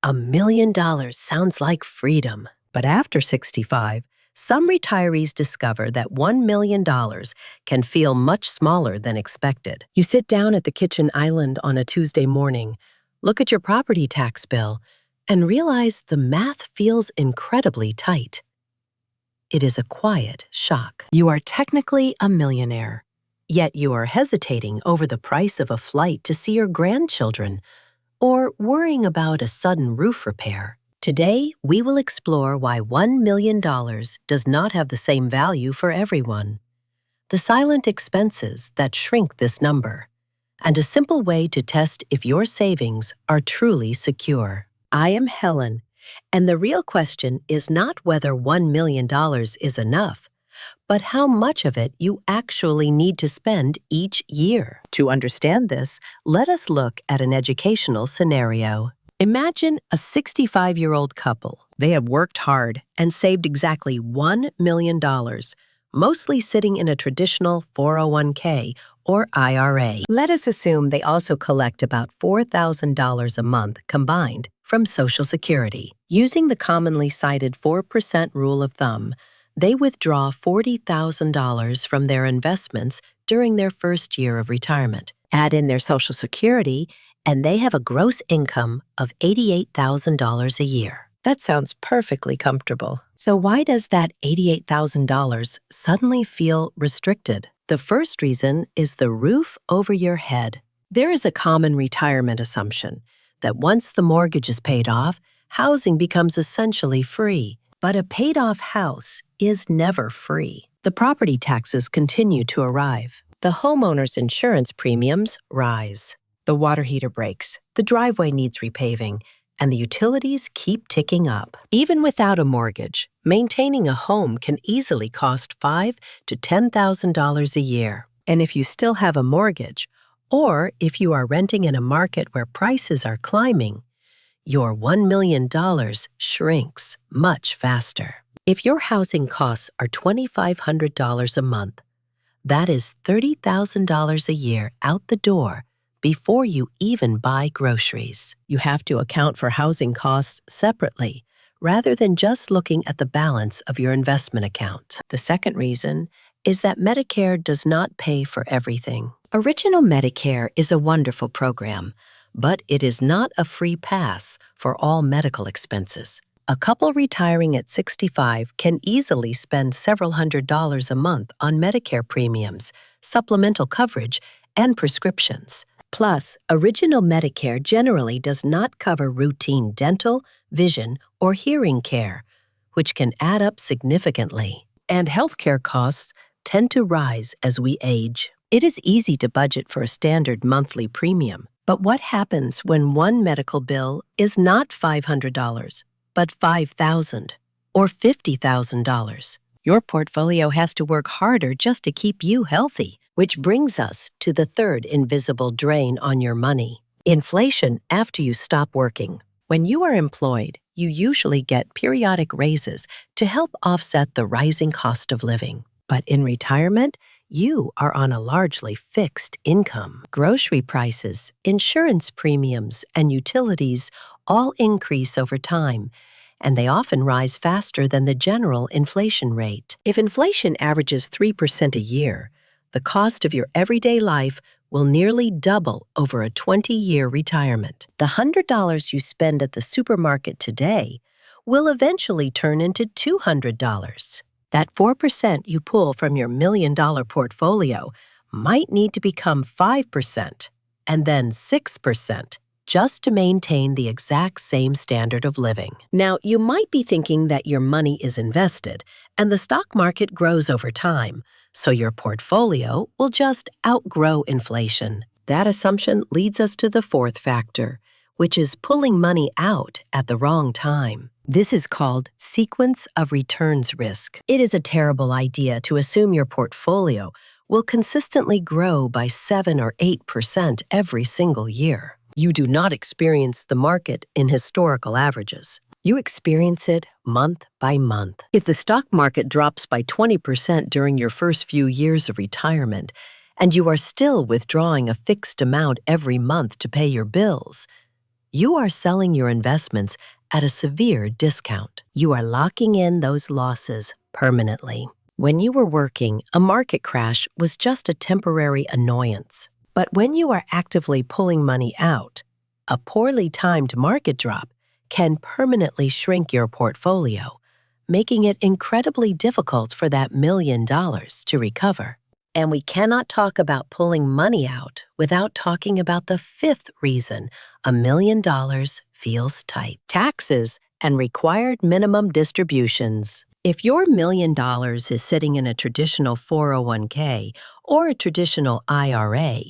$1 million sounds like freedom. But after 65, some retirees discover that $1 million can feel much smaller than expected. You sit down at the kitchen island on a Tuesday morning, look at your property tax bill, and realize the math feels incredibly tight. It is a quiet shock. You are technically a millionaire, yet you are hesitating over the price of a flight to see your grandchildren or worrying about a sudden roof repair. Today, we will explore why $1 million does not have the same value for everyone, the silent expenses that shrink this number, and a simple way to test if your savings are truly secure. I am Helen, and the real question is not whether $1 million is enough, but how much of it you actually need to spend each year. To understand this, let us look at an educational scenario. Imagine a 65-year-old couple. They have worked hard and saved exactly $1 million, mostly sitting in a traditional 401k or IRA. Let us assume they also collect about $4,000 a month combined from Social Security. Using the commonly cited 4% rule of thumb, they withdraw $40,000 from their investments during their first year of retirement. Add in their Social Security, and they have a gross income of $88,000 a year. That sounds perfectly comfortable. So why does that $88,000 suddenly feel restricted? The first reason is the roof over your head. There is a common retirement assumption that once the mortgage is paid off, housing becomes essentially free. But a paid-off house is never free. The property taxes continue to arrive. The homeowner's insurance premiums rise. The water heater breaks, the driveway needs repaving, and the utilities keep ticking up. Even without a mortgage, maintaining a home can easily cost $5,000 to $10,000 a year. And if you still have a mortgage, or if you are renting in a market where prices are climbing, your $1 million shrinks much faster. If your housing costs are $2,500 a month, that is $30,000 a year out the door before you even buy groceries. You have to account for housing costs separately, rather than just looking at the balance of your investment account. The second reason is that Medicare does not pay for everything. Original Medicare is a wonderful program, but it is not a free pass for all medical expenses. A couple retiring at 65 can easily spend several $100s a month on Medicare premiums, supplemental coverage, and prescriptions. Plus, Original Medicare generally does not cover routine dental, vision, or hearing care, which can add up significantly. And healthcare costs tend to rise as we age. It is easy to budget for a standard monthly premium. But what happens when one medical bill is not $500, but $5,000 or $50,000? Your portfolio has to work harder just to keep you healthy, which brings us to the third invisible drain on your money: inflation after you stop working. When you are employed, you usually get periodic raises to help offset the rising cost of living. But in retirement, you are on a largely fixed income. Grocery prices, insurance premiums, and utilities all increase over time, and they often rise faster than the general inflation rate. If inflation averages 3% a year, the cost of your everyday life will nearly double over a 20-year retirement. The $100 you spend at the supermarket today will eventually turn into $200. That 4% you pull from your $1 million portfolio might need to become 5% and then 6% just to maintain the exact same standard of living. Now, you might be thinking that your money is invested and the stock market grows over time, so your portfolio will just outgrow inflation. That assumption leads us to the fourth factor, which is pulling money out at the wrong time. This is called sequence of returns risk. It is a terrible idea to assume your portfolio will consistently grow by 7 or 8% every single year. You do not experience the market in historical averages. You experience it month by month. If the stock market drops by 20% during your first few years of retirement, and you are still withdrawing a fixed amount every month to pay your bills, you are selling your investments at a severe discount. You are locking in those losses permanently. When you were working, a market crash was just a temporary annoyance. But when you are actively pulling money out, a poorly timed market drop can permanently shrink your portfolio, making it incredibly difficult for that $1 million to recover. And we cannot talk about pulling money out without talking about the fifth reason $1 million feels tight: taxes and required minimum distributions. If your $1 million is sitting in a traditional 401k or a traditional IRA,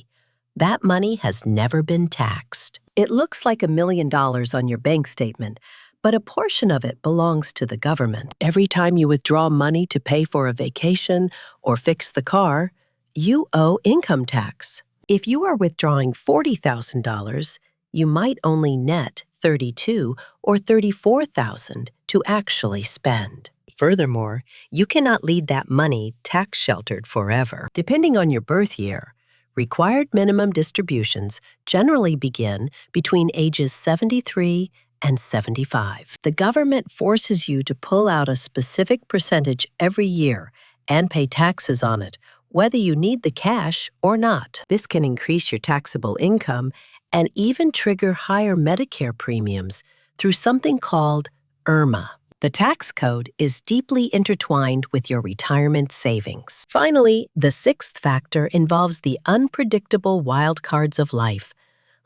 that money has never been taxed. It looks like $1 million on your bank statement, but a portion of it belongs to the government. Every time you withdraw money to pay for a vacation or fix the car, you owe income tax. If you are withdrawing $40,000, you might only net $32,000 or $34,000 to actually spend. Furthermore, you cannot leave that money tax-sheltered forever. Depending on your birth year, required minimum distributions generally begin between ages 73 and 75. The government forces you to pull out a specific percentage every year and pay taxes on it, whether you need the cash or not. This can increase your taxable income and even trigger higher Medicare premiums through something called IRMA. The tax code is deeply intertwined with your retirement savings. Finally, the sixth factor involves the unpredictable wildcards of life,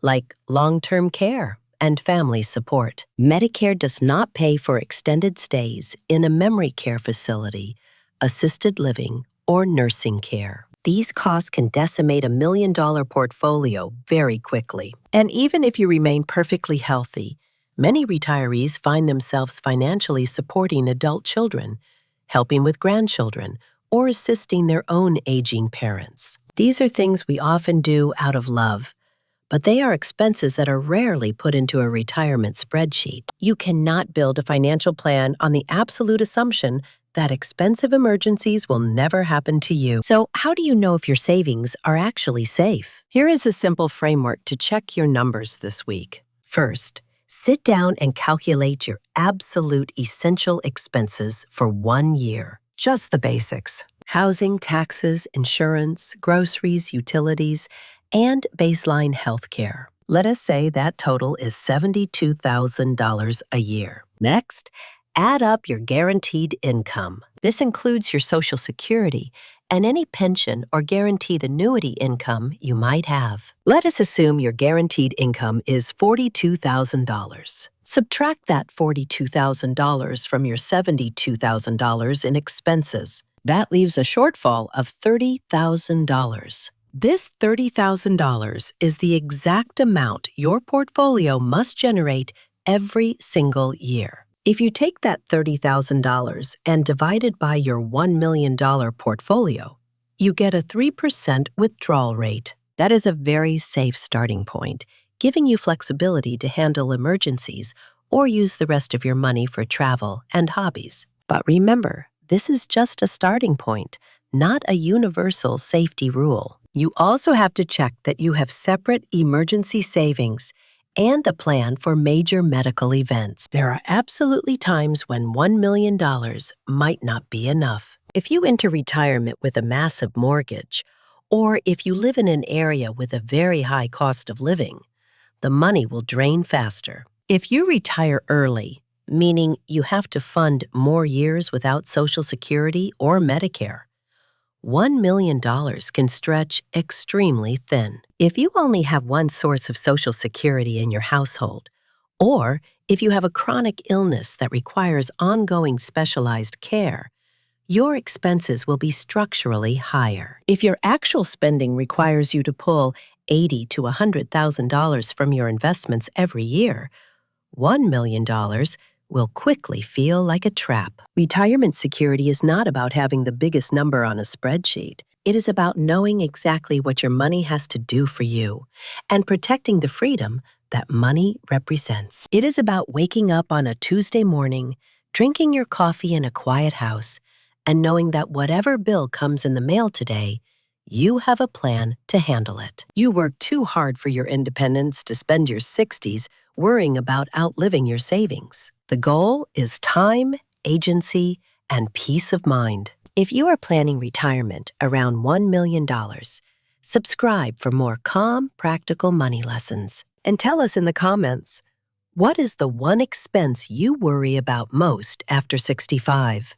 like long-term care and family support. Medicare does not pay for extended stays in a memory care facility, assisted living, or nursing care. These costs can decimate $1 million portfolio very quickly. And even if you remain perfectly healthy, many retirees find themselves financially supporting adult children, helping with grandchildren, or assisting their own aging parents. These are things we often do out of love, but they are expenses that are rarely put into a retirement spreadsheet. You cannot build a financial plan on the absolute assumption that expensive emergencies will never happen to you. So how do you know if your savings are actually safe? Here is a simple framework to check your numbers this week. First, sit down and calculate your absolute essential expenses for 1 year. Just the basics: housing, taxes, insurance, groceries, utilities, and baseline health care. Let us say that total is $72,000 a year. Next, add up your guaranteed income. This includes your Social Security and any pension or guaranteed annuity income you might have. Let us assume your guaranteed income is $42,000. Subtract that $42,000 from your $72,000 in expenses. That leaves a shortfall of $30,000. This $30,000 is the exact amount your portfolio must generate every single year. If you take that $30,000 and divide it by your $1 million portfolio, you get a 3% withdrawal rate. That is a very safe starting point, giving you flexibility to handle emergencies or use the rest of your money for travel and hobbies. But remember, this is just a starting point, not a universal safety rule. You also have to check that you have separate emergency savings and a plan for major medical events. There are absolutely times when $1 million might not be enough. If you enter retirement with a massive mortgage, or if you live in an area with a very high cost of living, the money will drain faster. If you retire early, meaning you have to fund more years without Social Security or Medicare, $1 million can stretch extremely thin. If you only have one source of Social Security in your household, or if you have a chronic illness that requires ongoing specialized care, your expenses will be structurally higher. If your actual spending requires you to pull $80,000 to $100,000 from your investments every year, $1 million will quickly feel like a trap. Retirement security is not about having the biggest number on a spreadsheet. It is about knowing exactly what your money has to do for you and protecting the freedom that money represents. It is about waking up on a Tuesday morning, drinking your coffee in a quiet house, and knowing that whatever bill comes in the mail today, you have a plan to handle it. You work too hard for your independence to spend your 60s worrying about outliving your savings. The goal is time, agency, and peace of mind. If you are planning retirement around $1 million, subscribe for more calm, practical money lessons. And tell us in the comments, what is the one expense you worry about most after 65?